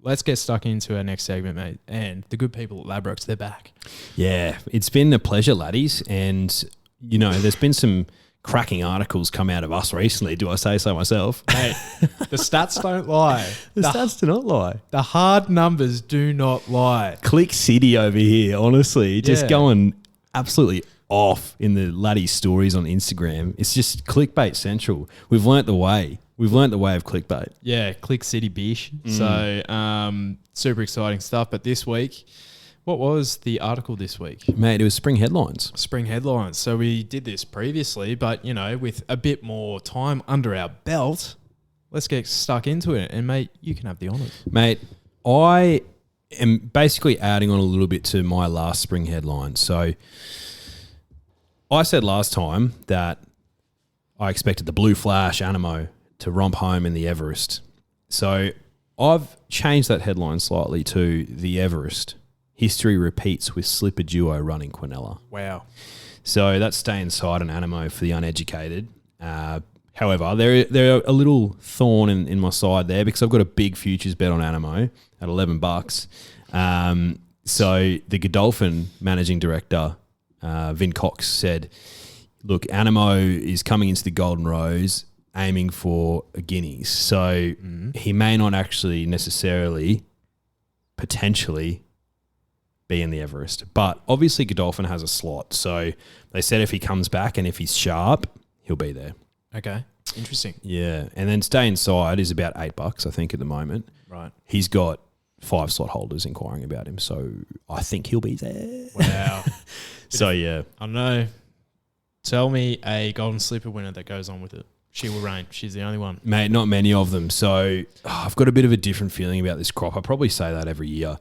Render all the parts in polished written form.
let's get stuck into our next segment, mate. And the good people at Ladbrokes, they're back. Yeah, it's been a pleasure, laddies. And, you know, there's been some cracking articles come out of us recently. Do I say so myself? Mate, the stats don't lie. The stats do not lie. The hard numbers do not lie. Click City over here, honestly, just Yeah. going absolutely off in the laddie stories on Instagram. It's just clickbait central. We've learnt the way. We've learnt the way of clickbait. Yeah, Click City Bish. So super exciting stuff. But this week, what was the article this week? Mate, it was spring headlines. Spring headlines. So we did this previously, but, you know, with a bit more time under our belt, let's get stuck into it. And, mate, you can have the honours. Mate, I am basically adding on a little bit to my last spring headline. So I said last time that I expected the Blue Flash Animo to romp home in the Everest. So I've changed that headline slightly to the Everest. History repeats with slipper duo running Quinella. Wow. So that's stay inside an Animo for the uneducated. However, they're a little thorn in my side there because I've got a big futures bet on Animo at $11. So the Godolphin managing director, Vin Cox, said, look, Animo is coming into the Golden Rose aiming for a Guineas. So he may not actually necessarily potentially be in the Everest. But obviously Godolphin has a slot. So they said if he comes back and if he's sharp, he'll be there. Okay. Interesting. Yeah. And then stay inside is about $8, I think, at the moment. Right. He's got 5 slot holders inquiring about him. So I think he'll be there. Wow. So, yeah. I don't know. Tell me a Golden Slipper winner that goes on with it. She will reign. She's the only one. Mate, not many of them. So I've got a bit of a different feeling about this crop. I probably say that every year.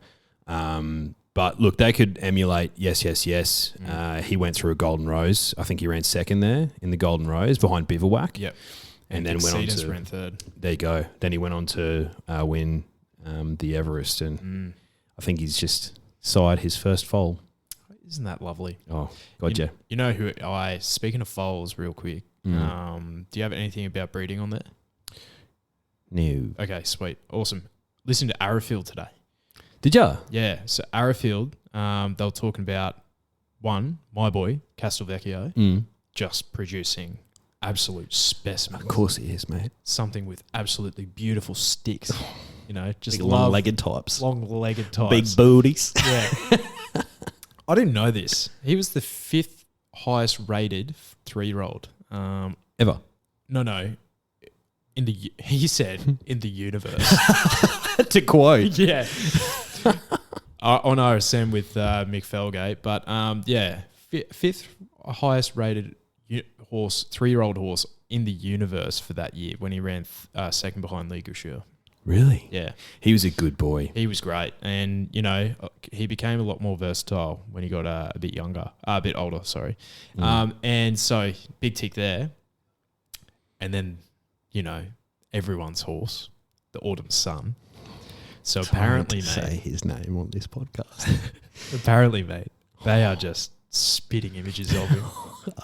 But look, they could emulate yes. He went through a Golden Rose. I think he ran second there in the Golden Rose behind Bivouac. Yep. And then went on to ran third. There you go. Then he went on to win the Everest, and I think he's just sired his first foal. Isn't that lovely? Oh, God, yeah. You know who speaking of foals real quick, do you have anything about breeding on there? No. Okay, sweet. Awesome. Listen to Arrowfield today. Did ya? Yeah. So Arrowfield, they were talking about my boy, Castelvecchio, just producing absolute specimens. Of course he is, mate. Something with absolutely beautiful sticks. You know, just Big long-legged types. Long-legged types. Big booties. Yeah. I didn't know this. He was the 5th highest rated 3-year-old. Ever? No. He said in the universe. To quote. Yeah. On RSM with Mick Felgate. But yeah, 5th highest rated horse, 3-year-old horse in the universe for that year when he ran second behind Lee Goucher. Really? Yeah. He was a good boy. He was great. And, you know, he became a lot more versatile when he got a bit older, sorry. And so, big tick there. And then, you know, everyone's horse, the Autumn Sun. So apparently, mate. Say his name on this podcast. Apparently, mate, they are just spitting images of him.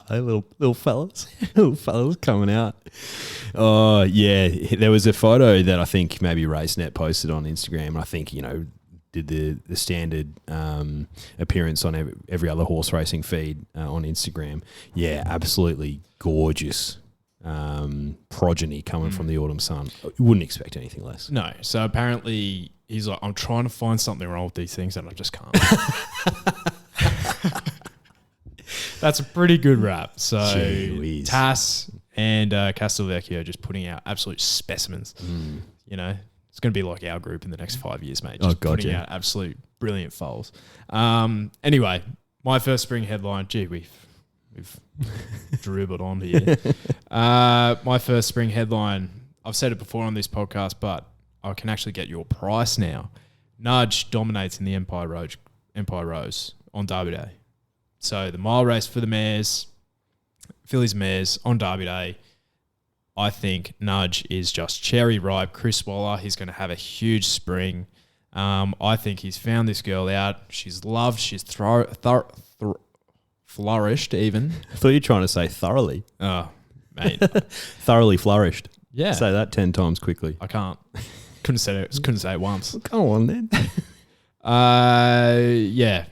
Hey, little fellas. Little fellas coming out. Oh, yeah. There was a photo that I think maybe RaceNet posted on Instagram. I think, you know, did the standard appearance on every other horse racing feed on Instagram. Yeah, absolutely gorgeous progeny coming from the Autumn Sun. You wouldn't expect anything less. No. So apparently, he's like, I'm trying to find something wrong with these things and I just can't. That's a pretty good wrap. So Jeez. Tass and Castelvecchio just putting out absolute specimens. You know, it's going to be like our group in the next 5 years, mate. Just putting out absolute brilliant foals. Anyway, my first spring headline. Gee, we've dribbled on here. My first spring headline. I've said it before on this podcast, but I can actually get your price now. Nudge dominates in the Empire Rose on Derby Day. So the mile race for the mares, fillies mares on Derby Day. I think Nudge is just cherry ripe. Chris Waller, he's going to have a huge spring. I think he's found this girl out. She's loved. She's flourished even. I thought you were trying to say thoroughly. Oh, mate. Thoroughly flourished. Yeah. Say that 10 times quickly. I can't. Couldn't say it once. Go on then. Yeah.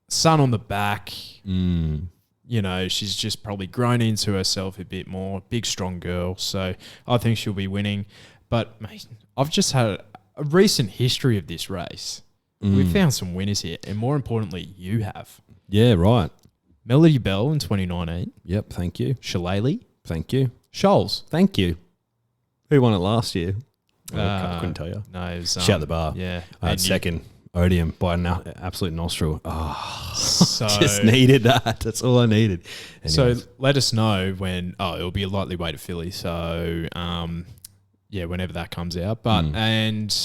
Sun on the back. Mm. You know, she's just probably grown into herself a bit more. Big, strong girl. So I think she'll be winning. But, mate, I've just had a recent history of this race. We've found some winners here. And more importantly, you have. Yeah, right. Melody Bell in 2019. Yep, thank you. Shillelagh. Thank you. Scholes. Thank you. Who won it last year? I couldn't tell you. No, it was, Shout the bar. Yeah. I had And you- second. Odium by an absolute nostril. Oh, So, just needed that. That's all I needed. so Anyways. let us know when, it'll be a lightly weighted filly. So, yeah, whenever that comes out. But, and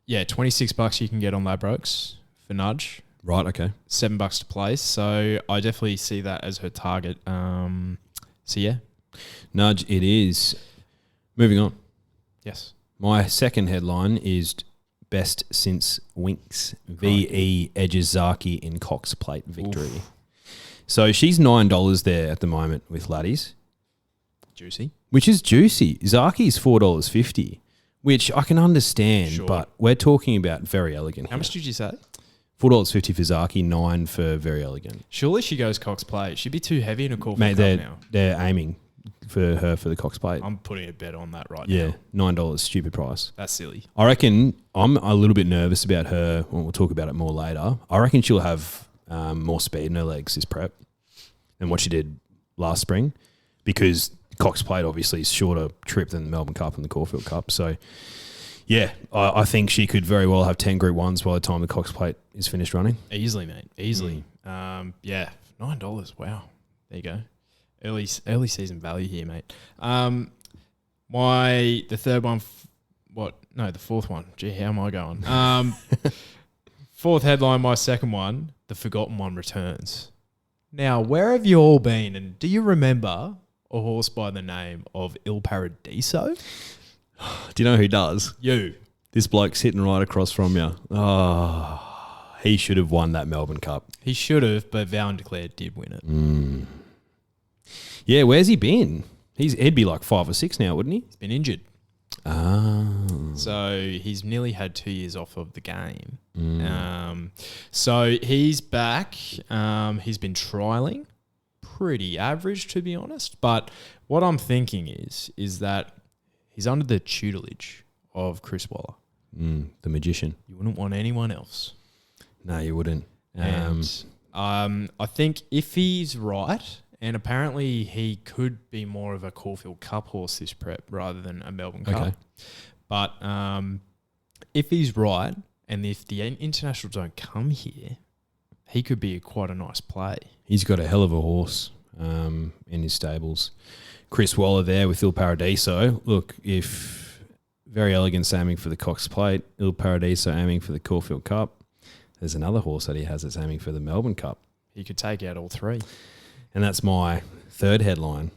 yeah, $26 you can get on Ladbrokes for Nudge. Right, okay. $7 to place. So I definitely see that as her target. So yeah. Nudge it is. Moving on. Yes. My second headline is best since Winks VE edges Zaki in Cox Plate victory. Oof. So she's $9 there at the moment with laddies, Juicy. which is juicy. Zaki's $4.50, which I can understand, Sure. but we're talking about Very Elegant. How much did you say? $4.50 for Zaki, $9 for Very Elegant. Surely she goes Cox Plate. She'd be too heavy in a call for Mate, cup now. they're aiming for her for the Cox Plate. I'm putting a bet on that right Yeah, now. $9, stupid price. That's silly. I reckon I'm a little bit nervous about her. Well, we'll talk about it more later. I reckon she'll have more speed in her legs this prep than what she did last spring, because Cox Plate obviously is shorter trip than the Melbourne Cup and the Caulfield Cup. So, yeah, I think she could very well have 10 Group 1s by the time the Cox Plate is finished running. Easily, mate. Easily. Yeah, $9. Wow. There you go. Early season value here, mate. The third one. The fourth one. Gee, how am I going? Fourth headline. My second one. The forgotten one returns. Now, where have you all been? And do you remember a horse by the name of Il Paradiso? Do you know who does? You. This bloke sitting right across from you. Oh, he should have won that Melbourne Cup. He should have, but Val and Declare did win it. Yeah, where's he been? He'd be like 5 or 6 now, wouldn't he? He's been injured. Ah. So he's nearly had 2 years off of the game. So he's back. He's been trialing. Pretty average, to be honest. But what I'm thinking is that he's under the tutelage of Chris Waller. The magician. You wouldn't want anyone else. No, you wouldn't. And I think if he's right, and apparently he could be more of a Caulfield Cup horse this prep rather than a Melbourne Cup. Okay. But if he's right, and if the internationals don't come here, he could be quite a nice play. He's got a hell of a horse in his stables. Chris Waller there with Il Paradiso. Look, if Very Elegant's aiming for the Cox Plate, Il Paradiso aiming for the Caulfield Cup, there's another horse that he has that's aiming for the Melbourne Cup. He could take out all three. And that's my third headline.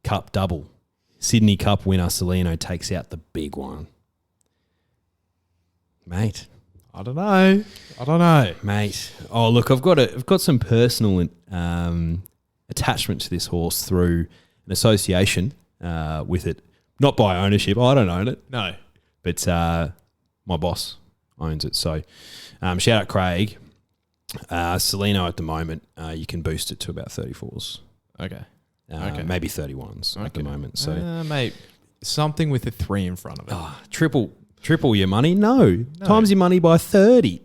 Cup double. Sydney Cup winner Celino takes out the big one. Mate. I don't know. Mate. Oh, look, I've got some personal attachment to this horse through an association with it. Not by ownership. I don't own it. No. But my boss owns it. So shout out Craig. Celino at the moment, you can boost it to about 34s. Okay. Maybe 31s at the moment. So mate, something with a 3 in front of it. triple your money? No. Times your money by 30.